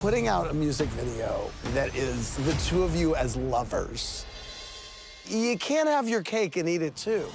Putting out a music video that is the two of you as lovers, you can't have your cake and eat it too.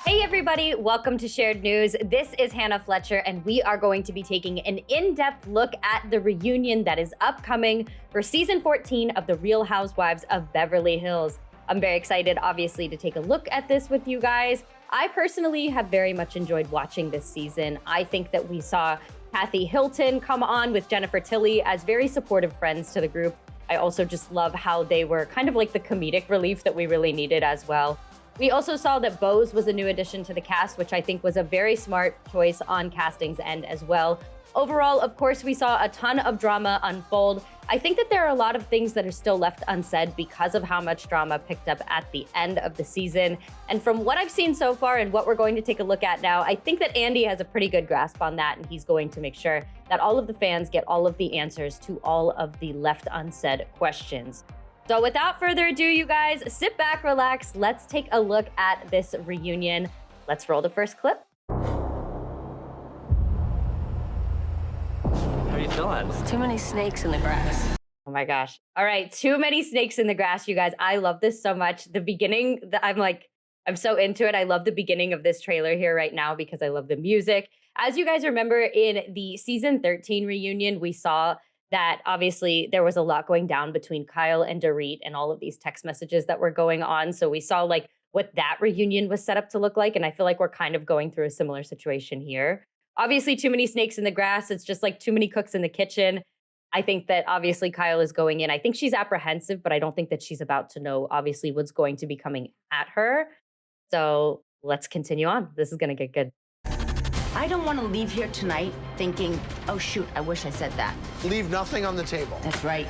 Hey everybody, welcome to Shared News. This is Hannah Fletcher, and we are going to be taking an in-depth look at the reunion that is upcoming for season 14 of The Real Housewives of Beverly Hills. I'm very excited, obviously, to take a look at this with you guys. I personally have very much enjoyed watching this season. I think that we saw Kathy Hilton come on with Jennifer Tilly as very supportive friends to the group. I also just love how they were kind of like the comedic relief that we really needed as well. We also saw that Bose was a new addition to the cast, which I think was a very smart choice on casting's end as well. Overall, of course, we saw a ton of drama unfold. I think that there are a lot of things that are still left unsaid because of how much drama picked up at the end of the season. And from what I've seen so far and what we're going to take a look at now, I think that Andy has a pretty good grasp on that, and he's going to make sure that all of the fans get all of the answers to all of the left unsaid questions. So without further ado, you guys, sit back, relax. Let's take a look at this reunion. Let's roll the first clip. How are you feeling? Too many snakes in the grass. Oh my gosh. All right, too many snakes in the grass, you guys. I love this so much. The beginning, I'm so into it. I love the beginning of this trailer here right now because I love the music. As you guys remember, in the season 13 reunion, we saw that obviously there was a lot going down between Kyle and Dorit and all of these text messages that were going on. So we saw like what that reunion was set up to look like. And I feel like we're kind of going through a similar situation here. Obviously, too many snakes in the grass. It's just like too many cooks in the kitchen. I think that obviously Kyle is going in. I think she's apprehensive, but I don't think that she's about to know obviously what's going to be coming at her. So let's continue on. This is going to get good. I don't want to leave here tonight thinking, oh shoot, I wish I said that. Leave nothing on the table. That's right.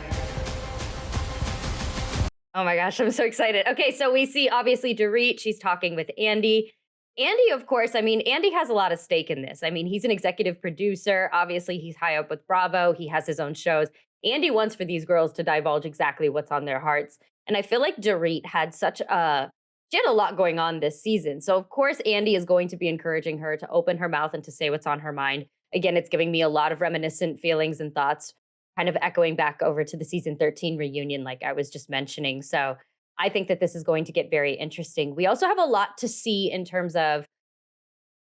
Oh my gosh, I'm so excited. Okay, so we see obviously Dorit. She's talking with Andy. Andy, of course, Andy has a lot of stake in this. He's an executive producer. Obviously, he's high up with Bravo. He has his own shows. Andy wants for these girls to divulge exactly what's on their hearts. And I feel like Dorit had she had a lot going on this season. So, of course, Andy is going to be encouraging her to open her mouth and to say what's on her mind. Again, it's giving me a lot of reminiscent feelings and thoughts, kind of echoing back over to the season 13 reunion, like I was just mentioning. So I think that this is going to get very interesting. We also have a lot to see in terms of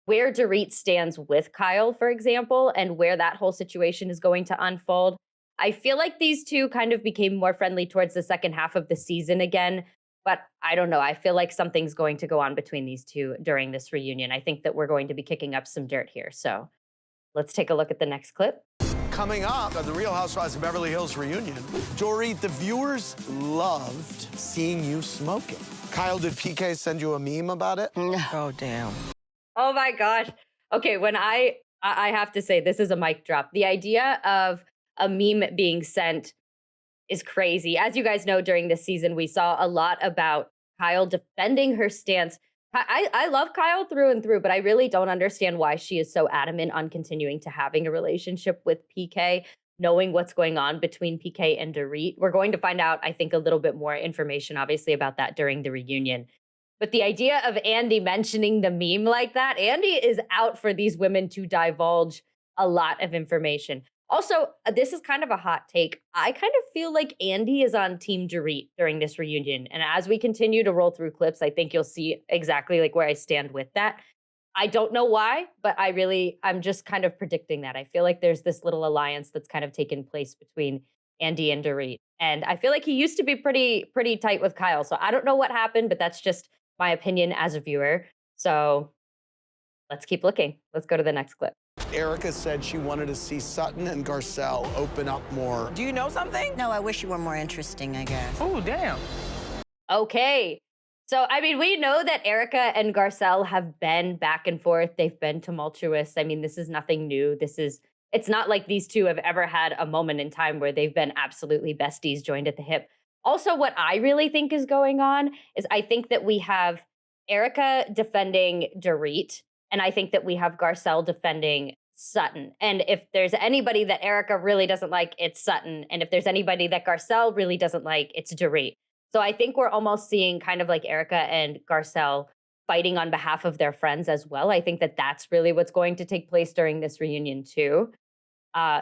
where Dorit stands with Kyle, for example, and where that whole situation is going to unfold. I feel like these two kind of became more friendly towards the second half of the season again. But I don't know. I feel like something's going to go on between these two during this reunion. I think that we're going to be kicking up some dirt here. So let's take a look at the next clip. Coming up at the Real Housewives of Beverly Hills reunion, Dorit, the viewers loved seeing you smoking. Kyle, did PK send you a meme about it? Oh, damn. Oh my gosh. Okay, when I have to say, this is a mic drop. The idea of a meme being sent is crazy. As you guys know, during this season, we saw a lot about Kyle defending her stance. I love Kyle through and through, but I really don't understand why she is so adamant on continuing to having a relationship with PK, knowing what's going on between PK and Dorit. We're going to find out, I think, a little bit more information, obviously, about that during the reunion. But the idea of Andy mentioning the meme like that, Andy is out for these women to divulge a lot of information. Also, this is kind of a hot take. I kind of feel like Andy is on Team Dorit during this reunion. And as we continue to roll through clips, I think you'll see exactly like where I stand with that. I don't know why, but I'm just kind of predicting that. I feel like there's this little alliance that's kind of taken place between Andy and Dorit. And I feel like he used to be pretty tight with Kyle. So I don't know what happened, but that's just my opinion as a viewer. So let's keep looking. Let's go to the next clip. Erica said she wanted to see Sutton and Garcelle open up more. Do you know something? No, I wish you were more interesting, I guess. Oh, damn. Okay. So, we know that Erica and Garcelle have been back and forth. They've been tumultuous. This is nothing new. It's not like these two have ever had a moment in time where they've been absolutely besties joined at the hip. Also, what I really think is going on is I think that we have Erica defending Dorit, and I think that we have Garcelle defending Sutton. And if there's anybody that Erica really doesn't like, it's Sutton. And if there's anybody that Garcelle really doesn't like, it's Dorit. So I think we're almost seeing kind of like Erica and Garcelle fighting on behalf of their friends as well. I think that that's really what's going to take place during this reunion too.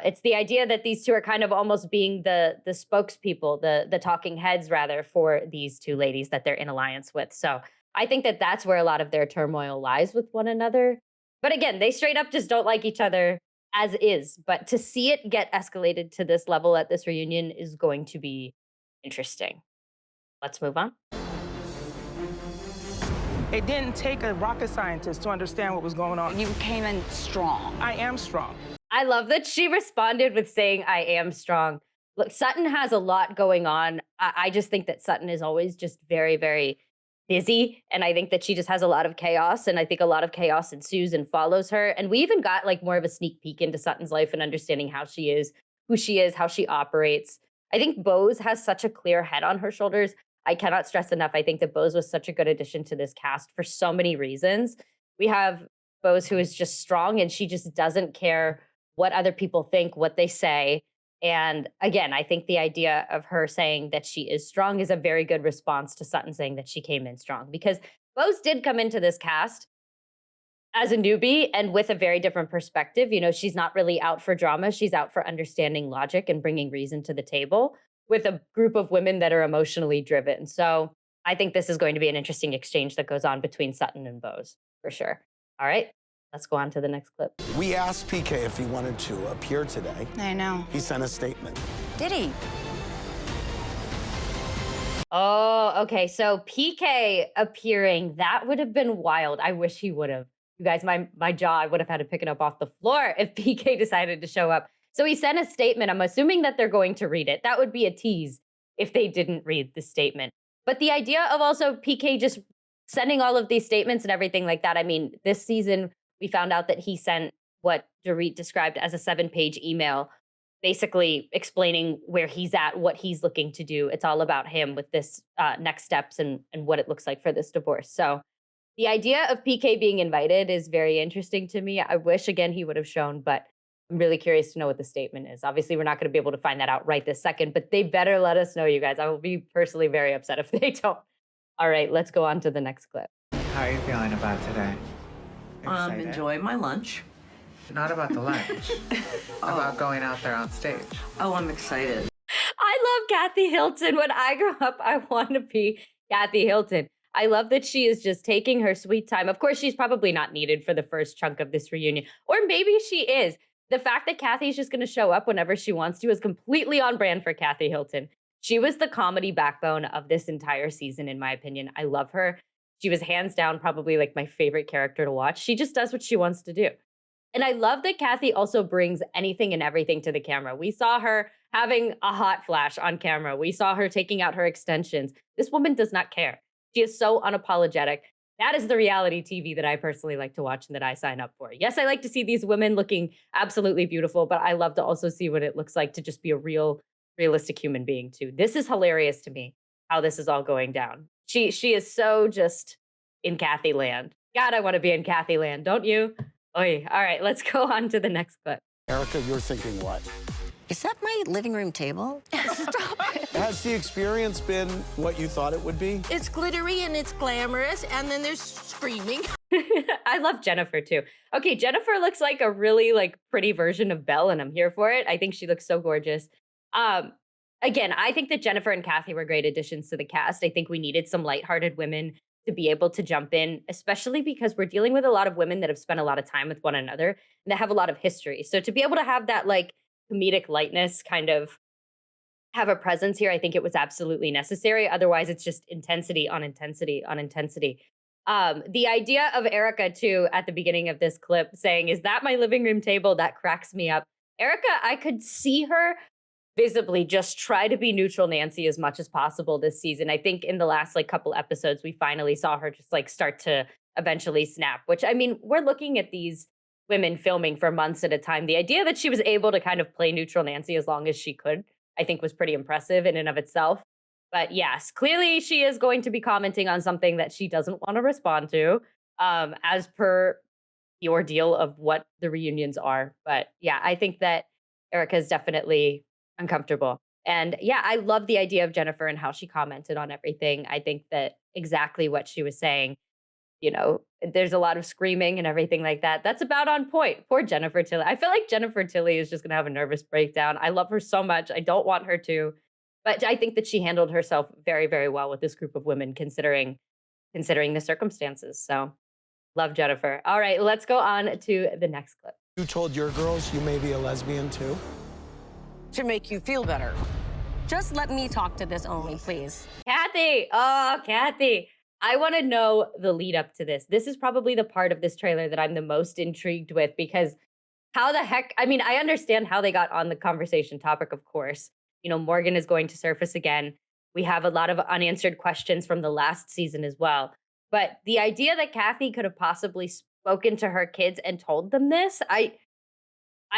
It's the idea that these two are kind of almost being the spokespeople, the talking heads rather, for these two ladies that they're in alliance with. So I think that that's where a lot of their turmoil lies with one another. But again, they straight up just don't like each other as is. But to see it get escalated to this level at this reunion is going to be interesting. Let's move on. It didn't take a rocket scientist to understand what was going on. You came in strong. I am strong. I love that she responded with saying, I am strong. Look, Sutton has a lot going on. I just think that Sutton is always just very, very busy. And I think that she just has a lot of chaos. And I think a lot of chaos ensues and follows her. And we even got like more of a sneak peek into Sutton's life and understanding how she is, who she is, how she operates. I think Bose has such a clear head on her shoulders. I cannot stress enough. I think that Bose was such a good addition to this cast for so many reasons. We have Bose, who is just strong and she just doesn't care what other people think, what they say. And again, I think the idea of her saying that she is strong is a very good response to Sutton saying that she came in strong, because Bose did come into this cast as a newbie and with a very different perspective. You know, she's not really out for drama. She's out for understanding logic and bringing reason to the table with a group of women that are emotionally driven. So I think this is going to be an interesting exchange that goes on between Sutton and Bose for sure. All right, let's go on to the next clip. We asked PK if he wanted to appear today. I know. He sent a statement. Did he? Oh, okay. So PK appearing, that would have been wild. I wish he would have. You guys, my jaw, I would have had to pick it up off the floor if PK decided to show up. So he sent a statement. I'm assuming that they're going to read it. That would be a tease if they didn't read the statement. But the idea of also PK just sending all of these statements and everything like that. I mean, this season, we found out that he sent what Dorit described as a 7-page email, basically explaining where he's at, what he's looking to do. It's all about him with this next steps and what it looks like for this divorce. So the idea of PK being invited is very interesting to me. I wish, again, he would have shown, but I'm really curious to know what the statement is. Obviously, we're not going to be able to find that out right this second, but they better let us know, you guys. I will be personally very upset if they don't. All right, let's go on to the next clip. How are you feeling about today? Excited? Enjoying my lunch. Not about the lunch. About going out there on stage. Oh, I'm excited. I love Kathy Hilton. When I grow up, I want to be Kathy Hilton. I love that she is just taking her sweet time. Of course, she's probably not needed for the first chunk of this reunion, or maybe she is. The fact that Kathy's just going to show up whenever she wants to is completely on brand for Kathy Hilton. She was the comedy backbone of this entire season, in my opinion. I love her. She was hands down probably like my favorite character to watch. She just does what she wants to do. And I love that Kathy also brings anything and everything to the camera. We saw her having a hot flash on camera. We saw her taking out her extensions. This woman does not care. She is so unapologetic. That is the reality TV that I personally like to watch and that I sign up for. Yes, I like to see these women looking absolutely beautiful, but I love to also see what it looks like to just be a realistic human being too. This is hilarious to me, how this is all going down. She is so just in Kathy land. God, I want to be in Kathy land, don't you? Oy. All right, let's go on to the next clip. Erica, you're thinking what? Is that my living room table? Stop it. Has the experience been what you thought it would be? It's glittery and it's glamorous, and then there's screaming. I love Jennifer too. Okay, Jennifer looks like a really like pretty version of Belle, and I'm here for it. I think she looks so gorgeous. Again, I think that Jennifer and Kathy were great additions to the cast. I think we needed some lighthearted women to be able to jump in, especially because we're dealing with a lot of women that have spent a lot of time with one another and that have a lot of history. So to be able to have that like comedic lightness kind of have a presence here, I think it was absolutely necessary. Otherwise, it's just intensity on intensity on intensity. The idea of Erica, too, at the beginning of this clip saying, "Is that my living room table?" That cracks me up. Erica, I could see her visibly just try to be neutral Nancy as much as possible this season. I think in the last like couple episodes, we finally saw her just like start to eventually snap, which I mean, we're looking at these women filming for months at a time. The idea that she was able to kind of play neutral Nancy as long as she could, I think was pretty impressive in and of itself. But yes, clearly she is going to be commenting on something that she doesn't want to respond to, as per the ordeal of what the reunions are. But yeah, I think that Erica is definitely uncomfortable. And yeah, I love the idea of Jennifer and how she commented on everything. I think that exactly what she was saying there's a lot of screaming and everything like that. That's about on point. Poor Jennifer Tilly. I feel like Jennifer Tilly is just going to have a nervous breakdown. I love her so much. I don't want her to, but I think that she handled herself very, very well with this group of women, considering the circumstances. So love Jennifer. All right, let's go on to the next clip. You told your girls you may be a lesbian too? To make you feel better. Just let me talk to this only, please. Kathy. Oh, Kathy. I want to know the lead up to this. This is probably the part of this trailer that I'm the most intrigued with because how the heck, I mean, I understand how they got on the conversation topic, of course. Morgan is going to surface again. We have a lot of unanswered questions from the last season as well. But the idea that Kathy could have possibly spoken to her kids and told them this, I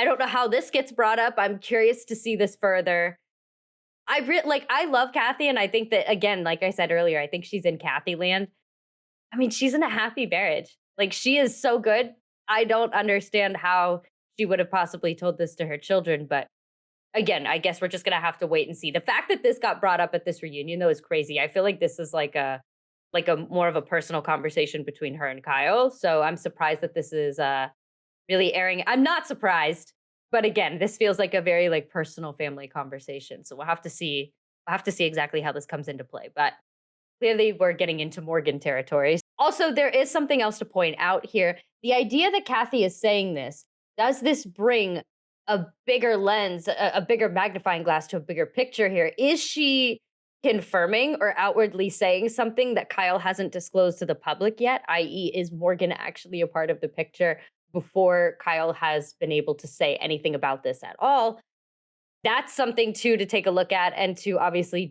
don't know how this gets brought up. I'm curious to see this further. I love Kathy, and I think that, again, like I said earlier, I think she's in Kathy land. I mean, she's in a happy marriage. Like, she is so good. I don't understand how she would have possibly told this to her children, but again, I guess we're just gonna have to wait and see. The fact that this got brought up at this reunion, though, is crazy. I feel like this is like a more of a personal conversation between her and Kyle. So I'm surprised that this is really airing. I'm not surprised. But again, this feels like a very like personal family conversation. So we'll have to see. We'll have to see exactly how this comes into play. But clearly, we're getting into Morgan territory. Also, there is something else to point out here. The idea that Kathy is saying this, does this bring a bigger lens, a bigger magnifying glass to a bigger picture here? Is she confirming or outwardly saying something that Kyle hasn't disclosed to the public yet? I.e., is Morgan actually a part of the picture before Kyle has been able to say anything about this at all? That's something too to take a look at and to obviously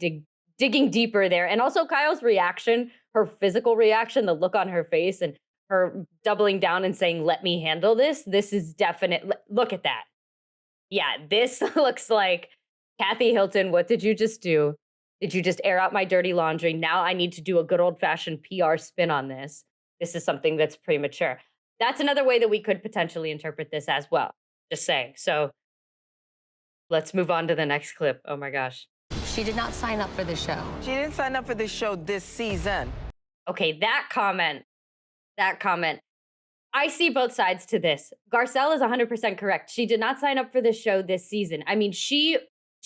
digging deeper there. And also Kyle's reaction, her physical reaction, the look on her face and her doubling down and saying, let me handle this. This is definite. Look at that. Yeah, this looks like Kathy Hilton. What did you just do? Did you just air out my dirty laundry? Now I need to do a good old fashioned PR spin on this. This is something that's premature. That's another way that we could potentially interpret this as well. Just saying. So let's move on to the next clip. Oh my gosh. She did not sign up for the show. She didn't sign up for this show this season. Okay, that comment. I see both sides to this. Garcelle is 100% correct. She did not sign up for this show this season. I mean, she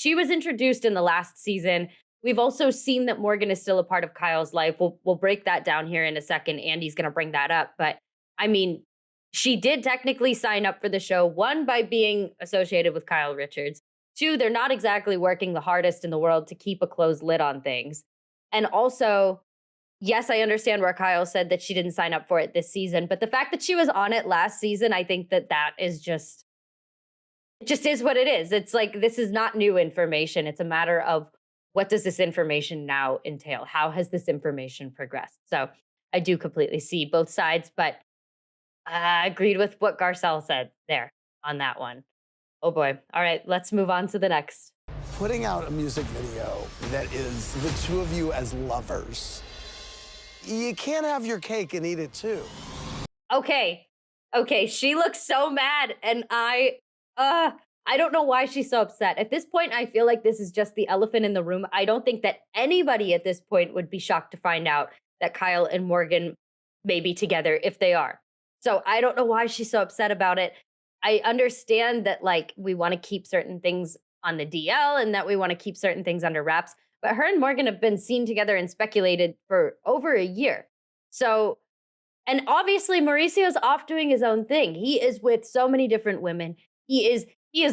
was introduced in the last season. We've also seen that Morgan is still a part of Kyle's life. We'll break that down here in a second. Andy's going to bring that up. But I mean, she did technically sign up for the show, one, by being associated with Kyle Richards. Two, they're not exactly working the hardest in the world to keep a closed lid on things. And also, yes, I understand where Kyle said that she didn't sign up for it this season, but the fact that she was on it last season, I think that is just, it just is what it is. It's like, this is not new information. It's a matter of what does this information now entail? How has this information progressed? So I do completely see both sides, but I agreed with what Garcelle said there on that one. Oh boy. All right, let's move on to the next. Putting out a music video that is the two of you as lovers. You can't have your cake and eat it too. Okay, she looks so mad, and I don't know why she's so upset. At this point, I feel like this is just the elephant in the room. I don't think that anybody at this point would be shocked to find out that Kyle and Morgan may be together if they are. So I don't know why she's so upset about it. I understand that, like, we want to keep certain things on the DL and that we want to keep certain things under wraps. But her and Morgan have been seen together and speculated for over a year. So, and obviously Mauricio's off doing his own thing. He is with so many different women. He is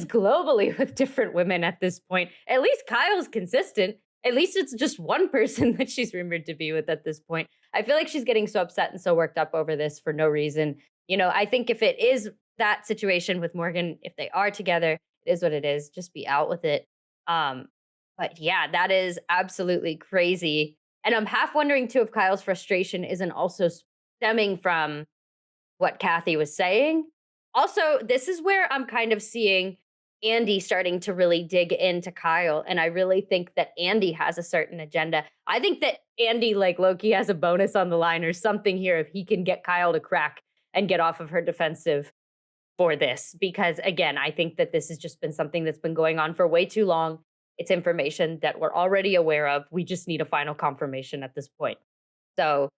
globally with different women at this point. At least Kyle's consistent. At least it's just one person that she's rumored to be with at this point. I feel like she's getting so upset and so worked up over this for no reason. I think if it is that situation with Morgan, if they are together, it is what it is. Just be out with it. But yeah, that is absolutely crazy. And I'm half wondering too if Kyle's frustration isn't also stemming from what Kathy was saying. Also, this is where I'm kind of seeing Andy starting to really dig into Kyle. And I really think that Andy has a certain agenda. I think that Andy, like Loki, has a bonus on the line or something here if he can get Kyle to crack and get off of her defensive for this. Because again, I think that this has just been something that's been going on for way too long. It's information that we're already aware of. We just need a final confirmation at this point. So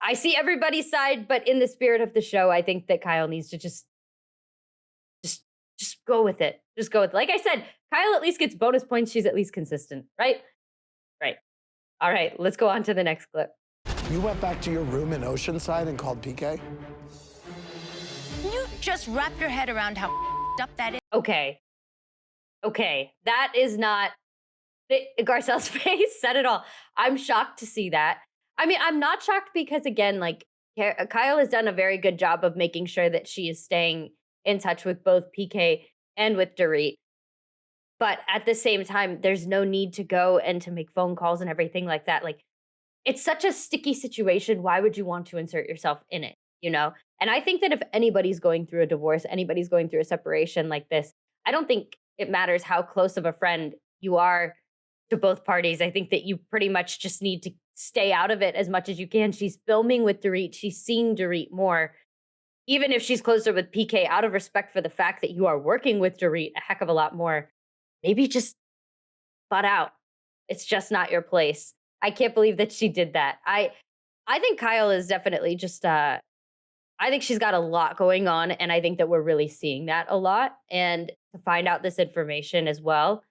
I see everybody's side, but in the spirit of the show, I think that Kyle needs to just just go with it. Just go with it. Like I said, Kyle at least gets bonus points. She's at least consistent, right? Right. All right, let's go on to the next clip. You went back to your room in Oceanside and called PK? Can you just wrap your head around how up that is? Okay. Okay. That is not Garcelle's face said it all. I'm shocked to see that. I mean, I'm not shocked because again, like Kyle has done a very good job of making sure that she is staying in touch with both PK and with Dorit. But at the same time, there's no need to go and to make phone calls and everything like that. Like, it's such a sticky situation. Why would you want to insert yourself in it? You know? And I think that if anybody's going through a divorce, anybody's going through a separation like this, I don't think it matters how close of a friend you are to both parties. I think that you pretty much just need to stay out of it as much as you can. She's filming with Dorit. She's seeing Dorit more. Even if she's closer with PK, out of respect for the fact that you are working with Dorit a heck of a lot more, maybe just butt out. It's just not your place. I can't believe that she did that. I think Kyle is definitely just I think she's got a lot going on, and I think that we're really seeing that a lot. And to find out this information as well,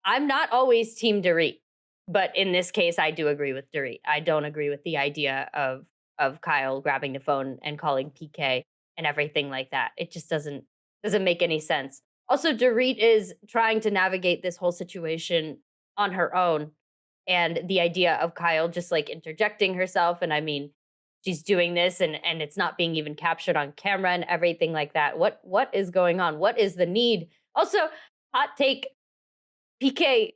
I'm not always team Dorit, but in this case, I do agree with Dorit. I don't agree with the idea of Kyle grabbing the phone and calling PK and everything like that. It just doesn't make any sense. Also, Dorit is trying to navigate this whole situation on her own. And the idea of Kyle just like interjecting herself. And I mean, she's doing this and it's not being even captured on camera and everything like that. What is going on? What is the need? Also, hot take, PK,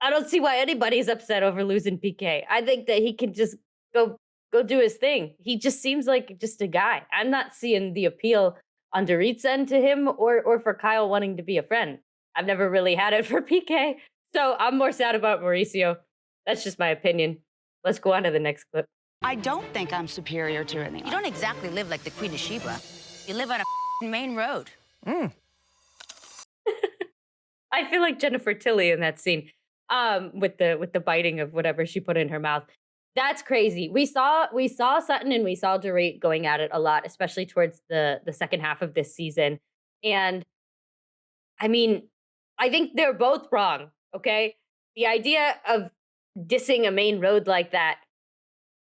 I don't see why anybody's upset over losing PK. I think that he can just go do his thing. He just seems like just a guy. I'm not seeing the appeal on Dorit's end to him or for Kyle wanting to be a friend. I've never really had it for PK. So I'm more sad about Mauricio. That's just my opinion. Let's go on to the next clip. I don't think I'm superior to anyone. You don't exactly live like the Queen of Sheba. You live on a main road. I feel like Jennifer Tilly in that scene with the biting of whatever she put in her mouth. That's crazy. We saw Sutton and we saw Dorit going at it a lot, especially towards the second half of this season. And I mean, I think they're both wrong, okay? The idea of dissing a main road like that,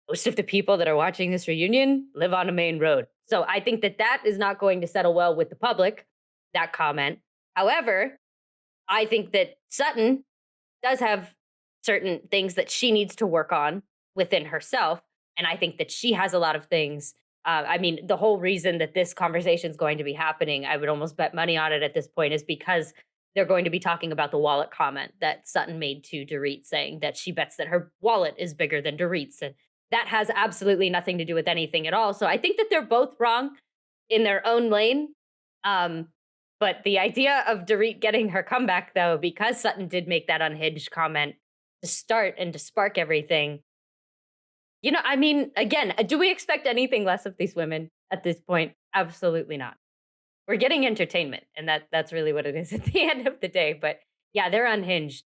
most of the people that are watching this reunion live on a main road. So I think that is not going to settle well with the public, that comment. However, I think that Sutton does have certain things that she needs to work on within herself. And I think that she has a lot of things. I mean, the whole reason that this conversation is going to be happening, I would almost bet money on it at this point, is because they're going to be talking about the wallet comment that Sutton made to Dorit, saying that she bets that her wallet is bigger than Dorit's. And that has absolutely nothing to do with anything at all. So I think that they're both wrong in their own lane. But the idea of Dorit getting her comeback, though, because Sutton did make that unhinged comment to start and to spark everything. You know, I mean, again, do we expect anything less of these women at this point? Absolutely not. We're getting entertainment, and that's really what it is at the end of the day. But yeah, they're unhinged.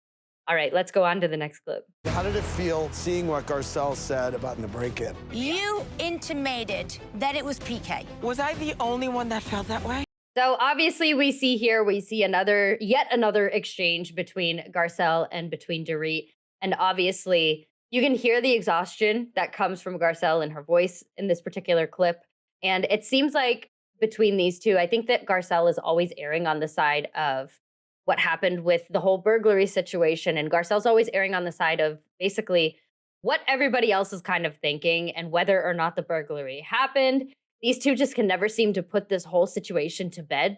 All right, let's go on to the next clip. How did it feel seeing what Garcelle said about the break-in? You intimated that it was PK. Was I the only one that felt that way? So obviously we see yet another exchange between Garcelle and between Dorit. And obviously you can hear the exhaustion that comes from Garcelle in her voice in this particular clip. And it seems like between these two, I think that Garcelle is always erring on the side of what happened with the whole burglary situation. And Garcelle's always erring on the side of basically what everybody else is kind of thinking and whether or not the burglary happened. These two just can never seem to put this whole situation to bed.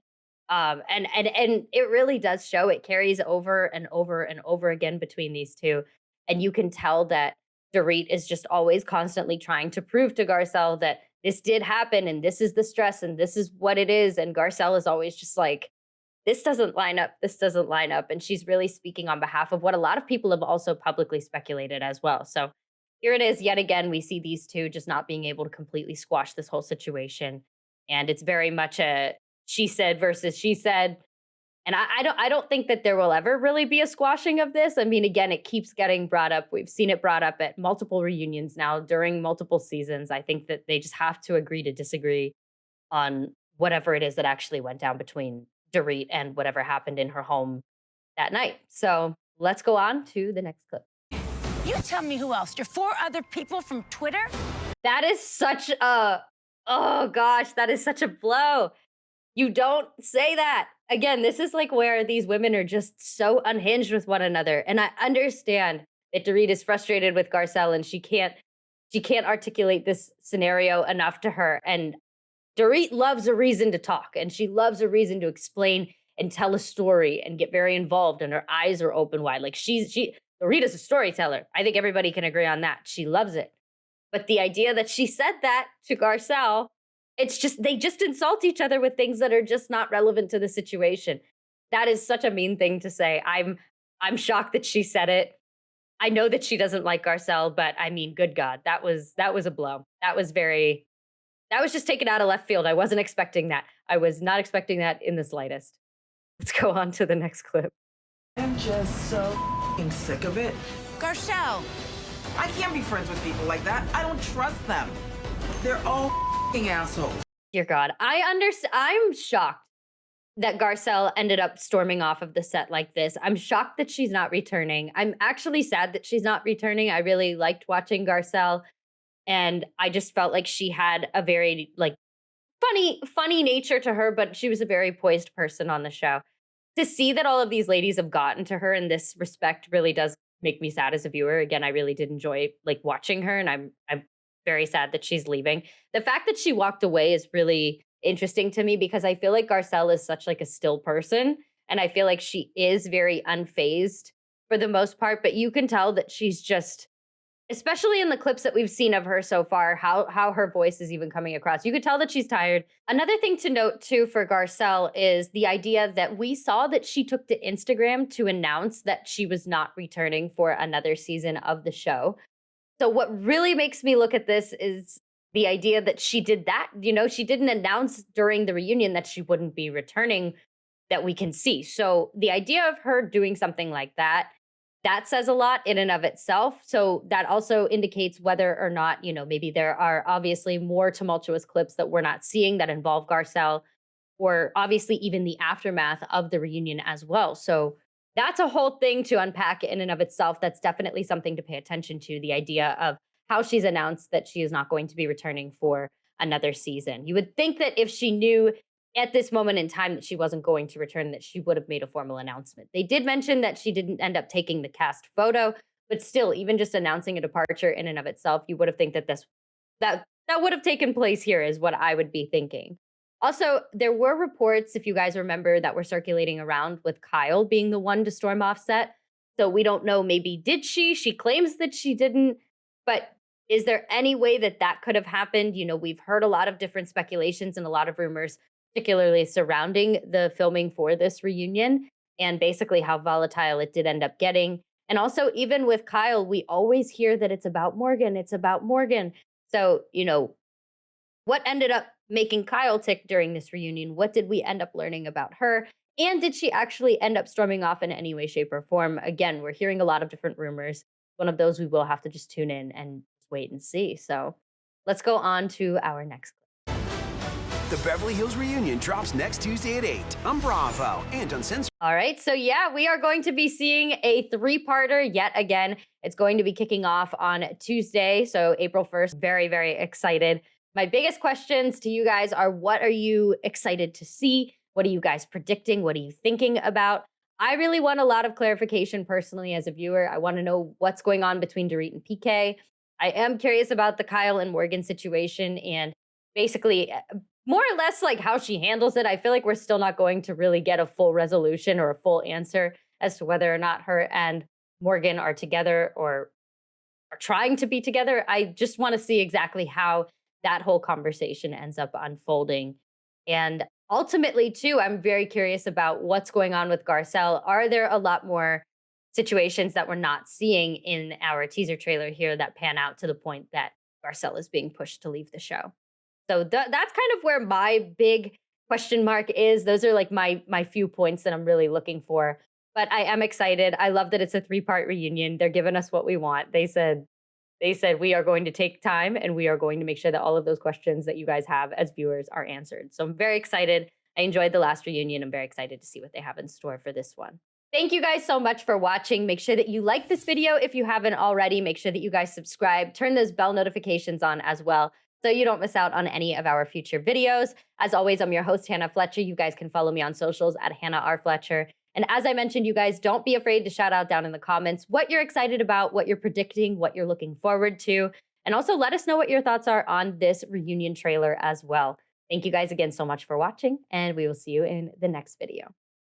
And it really does show. It carries over and over and over again between these two. And you can tell that Dorit is just always constantly trying to prove to Garcelle that this did happen and this is the stress and this is what it is. And Garcelle is always just like, this doesn't line up. This doesn't line up. And she's really speaking on behalf of what a lot of people have also publicly speculated as well. So here it is yet again. We see these two just not being able to completely squash this whole situation. And it's very much a she said versus she said. And I don't think that there will ever really be a squashing of this. I mean, again, it keeps getting brought up. We've seen it brought up at multiple reunions now during multiple seasons. I think that they just have to agree to disagree on whatever it is that actually went down between Dorit and whatever happened in her home that night. So let's go on to the next clip. You tell me who else? Your four other people from Twitter? That is such a, oh gosh, that is such a blow. You don't say that. Again, this is like where these women are just so unhinged with one another. And I understand that Dorit is frustrated with Garcelle and she can't articulate this scenario enough to her. And Dorit loves a reason to talk and she loves a reason to explain and tell a story and get very involved, and her eyes are open wide. Like Dorit is a storyteller. I think everybody can agree on that. She loves it. But the idea that she said that to Garcelle, it's just they just insult each other with things that are just not relevant to the situation. That is such a mean thing to say. I'm shocked that she said it. I know that she doesn't like Garcelle, but I mean, good God, that was a blow. That was just taken out of left field. I wasn't expecting that. I was not expecting that in the slightest. Let's go on to the next clip. I'm just so sick of it. Garcelle. I can't be friends with people like that. I don't trust them. They're all assholes. Dear God, I'm shocked that Garcelle ended up storming off of the set like this. I'm shocked that she's not returning. I'm actually sad that she's not returning. I really liked watching Garcelle, and I just felt like she had a very like funny nature to her, but she was a very poised person on the show. To see that all of these ladies have gotten to her in this respect really does make me sad as a viewer. Again, I really did enjoy like watching her, and I'm very sad that she's leaving. The fact that she walked away is really interesting to me because I feel like Garcelle is such like a still person, and I feel like she is very unfazed for the most part, but you can tell that she's just, especially in the clips that we've seen of her so far, how her voice is even coming across. You could tell that she's tired. Another thing to note too for Garcelle is the idea that we saw that she took to Instagram to announce that she was not returning for another season of the show. So what really makes me look at this is the idea that she did that. You know, she didn't announce during the reunion that she wouldn't be returning that we can see. So the idea of her doing something like that, that says a lot in and of itself. So that also indicates whether or not, you know, maybe there are obviously more tumultuous clips that we're not seeing that involve Garcelle, or obviously even the aftermath of the reunion as well. So that's a whole thing to unpack in and of itself. That's definitely something to pay attention to, the idea of how she's announced that she is not going to be returning for another season. You would think that if she knew at this moment in time that she wasn't going to return, that she would have made a formal announcement. They did mention that she didn't end up taking the cast photo, but still, even just announcing a departure in and of itself, you would have think that that would have taken place here is what I would be thinking. Also, there were reports, if you guys remember, that were circulating around with Kyle being the one to storm off set. So we don't know, maybe did she? She claims that she didn't, but is there any way that that could have happened? You know, we've heard a lot of different speculations and a lot of rumors, particularly surrounding the filming for this reunion and basically how volatile it did end up getting. And also, even with Kyle, we always hear that it's about Morgan. It's about Morgan. So, you know, what ended up making Kyle tick during this reunion? What did we end up learning about her? And did she actually end up storming off in any way, shape, or form? Again, we're hearing a lot of different rumors. One of those we will have to just tune in and wait and see. So let's go on to our next clip. The Beverly Hills reunion drops next Tuesday at 8 on Bravo and Uncensored. All right, so yeah, we are going to be seeing a three-parter yet again. It's going to be kicking off on Tuesday, so April 1st. Very, very excited. My biggest questions to you guys are, what are you excited to see? What are you guys predicting? What are you thinking about? I really want a lot of clarification personally as a viewer. I want to know what's going on between Dorit and PK. I am curious about the Kyle and Morgan situation and basically more or less like how she handles it. I feel like we're still not going to really get a full resolution or a full answer as to whether or not her and Morgan are together or are trying to be together. I just want to see exactly how that whole conversation ends up unfolding. And ultimately, too, I'm very curious about what's going on with Garcelle. Are there a lot more situations that we're not seeing in our teaser trailer here that pan out to the point that Garcelle is being pushed to leave the show? So that's kind of where my big question mark is. Those are like my few points that I'm really looking for. But I am excited. I love that it's a 3-part reunion. They're giving us what we want. They said we are going to take time and we are going to make sure that all of those questions that you guys have as viewers are answered. So I'm very excited. I enjoyed the last reunion. I'm very excited to see what they have in store for this one. Thank you guys so much for watching. Make sure that you like this video if you haven't already. Make sure that you guys subscribe, turn those bell notifications on as well, so you don't miss out on any of our future videos. As always, I'm your host, Hannah Fletcher. You guys can follow me on socials at Hannah R. Fletcher. And as I mentioned, you guys, don't be afraid to shout out down in the comments what you're excited about, what you're predicting, what you're looking forward to. And also let us know what your thoughts are on this reunion trailer as well. Thank you guys again so much for watching, and we will see you in the next video.